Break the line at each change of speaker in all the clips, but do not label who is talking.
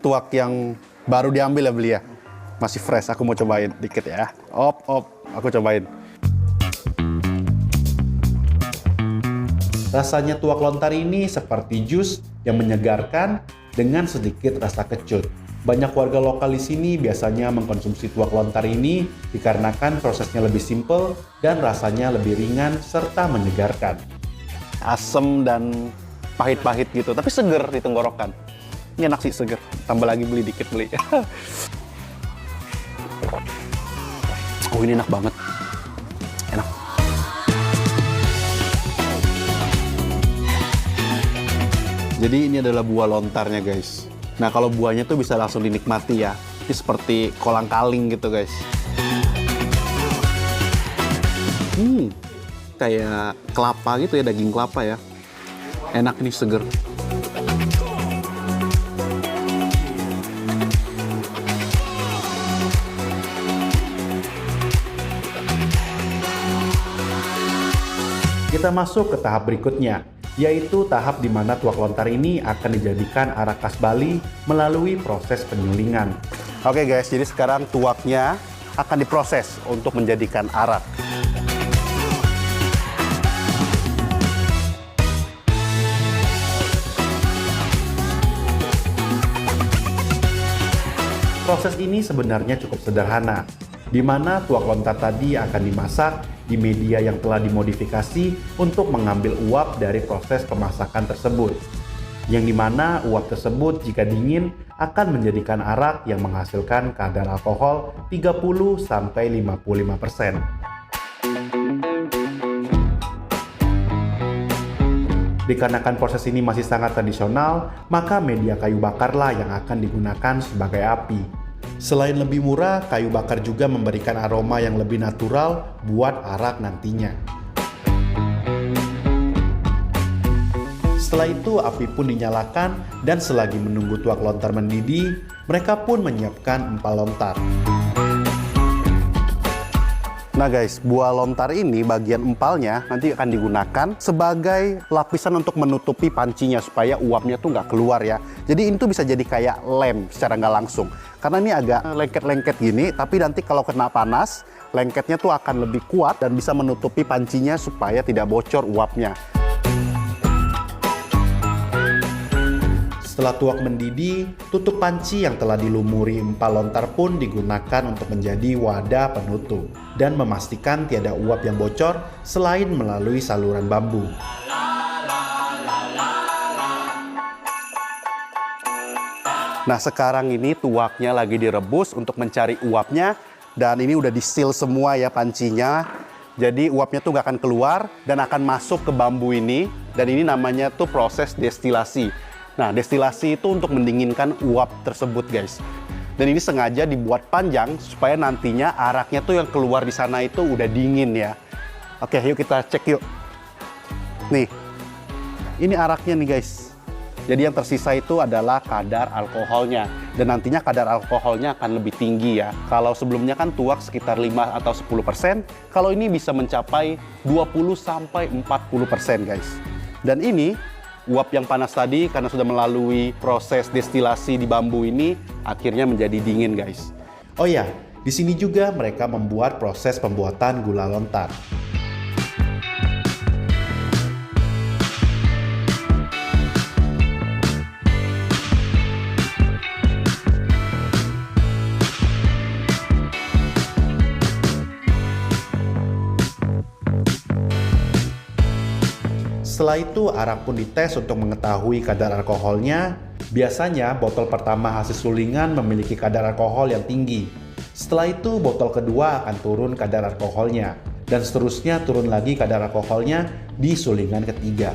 Tuak yang baru diambil ya beli ya. Masih fresh, aku mau cobain dikit ya. Aku cobain. Rasanya tuak lontar ini seperti jus yang menyegarkan dengan sedikit rasa kecut. Banyak warga lokal di sini biasanya mengkonsumsi tuak lontar ini dikarenakan prosesnya lebih simpel dan rasanya lebih ringan serta menyegarkan. Asam dan pahit-pahit gitu, tapi seger di tenggorokan. Ini enak sih, seger. Tambah lagi beli dikit beli. Oh, ini enak banget. Enak. Jadi ini adalah buah lontarnya guys. Nah kalau buahnya tuh bisa langsung dinikmati ya. Ini seperti kolang-kaling gitu guys. Kayak kelapa gitu ya, daging kelapa ya. Enak nih, seger. Kita masuk ke tahap berikutnya, yaitu tahap di mana tuak lontar ini akan dijadikan arak khas Bali melalui proses penyulingan. Oke guys, jadi sekarang tuaknya akan diproses untuk menjadikan arak. Proses ini sebenarnya cukup sederhana, di mana tuak lontar tadi akan dimasak di media yang telah dimodifikasi untuk mengambil uap dari proses pemasakan tersebut. Yang dimana uap tersebut jika dingin akan menjadikan arak yang menghasilkan kadar alkohol 30-55%. Dikarenakan proses ini masih sangat tradisional, maka media kayu bakarlah yang akan digunakan sebagai api. Selain lebih murah, kayu bakar juga memberikan aroma yang lebih natural buat arak nantinya. Setelah itu api pun dinyalakan dan selagi menunggu tuak lontar mendidih, mereka pun menyiapkan empal lontar. Nah guys, buah lontar ini bagian empalnya nanti akan digunakan sebagai lapisan untuk menutupi pancinya supaya uapnya tuh nggak keluar ya. Jadi ini tuh bisa jadi kayak lem secara nggak langsung. Karena ini agak lengket-lengket gini, tapi nanti kalau kena panas, lengketnya tuh akan lebih kuat dan bisa menutupi pancinya supaya tidak bocor uapnya. Setelah tuak mendidih, tutup panci yang telah dilumuri empal lontar pun digunakan untuk menjadi wadah penutup dan memastikan tiada uap yang bocor selain melalui saluran bambu. Nah sekarang ini tuaknya lagi direbus untuk mencari uapnya dan ini udah di-seal semua ya pancinya. Jadi uapnya tuh gak akan keluar dan akan masuk ke bambu ini dan ini namanya tuh proses destilasi. Nah, destilasi itu untuk mendinginkan uap tersebut, guys. Dan ini sengaja dibuat panjang supaya nantinya araknya tuh yang keluar di sana itu udah dingin ya. Oke, yuk kita cek yuk. Nih, ini araknya nih, guys. Jadi yang tersisa itu adalah kadar alkoholnya. Dan nantinya kadar alkoholnya akan lebih tinggi ya. Kalau sebelumnya kan tuak sekitar 5 atau 10%, kalau ini bisa mencapai 20-40%, guys. Dan ini uap yang panas tadi karena sudah melalui proses destilasi di bambu ini akhirnya menjadi dingin, guys. Oh ya, di sini juga mereka membuat proses pembuatan gula lontar. Setelah itu, arak pun dites untuk mengetahui kadar alkoholnya. Biasanya, botol pertama hasil sulingan memiliki kadar alkohol yang tinggi. Setelah itu, botol kedua akan turun kadar alkoholnya. Dan seterusnya turun lagi kadar alkoholnya di sulingan ketiga.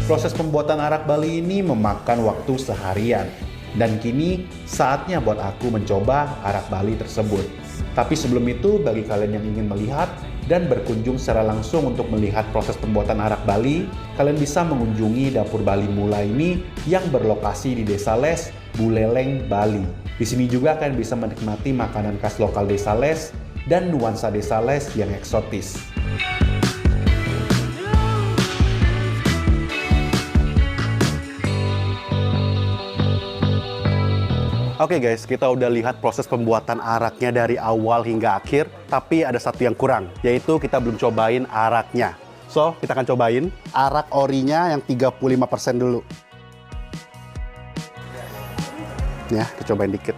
Proses pembuatan arak Bali ini memakan waktu seharian. Dan kini, saatnya buat aku mencoba arak Bali tersebut. Tapi sebelum itu, bagi kalian yang ingin melihat dan berkunjung secara langsung untuk melihat proses pembuatan arak Bali, kalian bisa mengunjungi Dapur Bali Mula ini yang berlokasi di Desa Les, Buleleng, Bali. Di sini juga kalian bisa menikmati makanan khas lokal Desa Les dan nuansa Desa Les yang eksotis. Oke guys, kita udah lihat proses pembuatan araknya dari awal hingga akhir, tapi ada satu yang kurang, yaitu kita belum cobain araknya. So, kita akan cobain arak orinya yang 35% dulu. Ya, kita cobain dikit.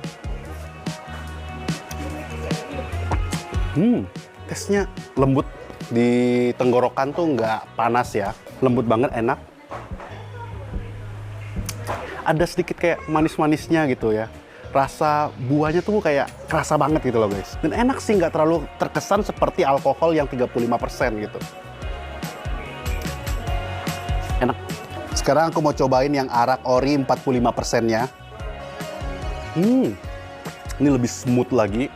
Tesnya lembut, di tenggorokan tuh nggak panas ya, lembut banget, enak. Ada sedikit kayak manis-manisnya gitu ya. Rasa buahnya tuh kayak kerasa banget gitu loh guys. Dan enak sih, nggak terlalu terkesan seperti alkohol yang 35% gitu. Enak. Sekarang aku mau cobain yang arak ori 45%-nya. Ini lebih smooth lagi.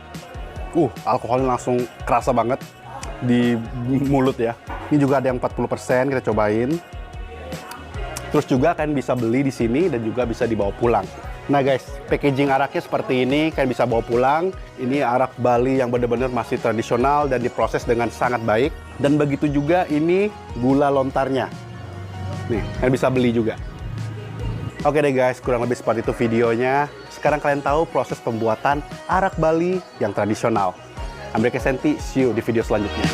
Alkoholnya langsung kerasa banget di mulut ya. Ini juga ada yang 40%, kita cobain. Terus juga kalian bisa beli di sini dan juga bisa dibawa pulang. Nah guys, packaging araknya seperti ini, kalian bisa bawa pulang. Ini arak Bali yang benar-benar masih tradisional dan diproses dengan sangat baik. Dan begitu juga ini gula lontarnya. Nih, kalian bisa beli juga. Oke deh guys, kurang lebih seperti itu videonya. Sekarang kalian tahu proses pembuatan arak Bali yang tradisional. Amrika Senti, see you di video selanjutnya.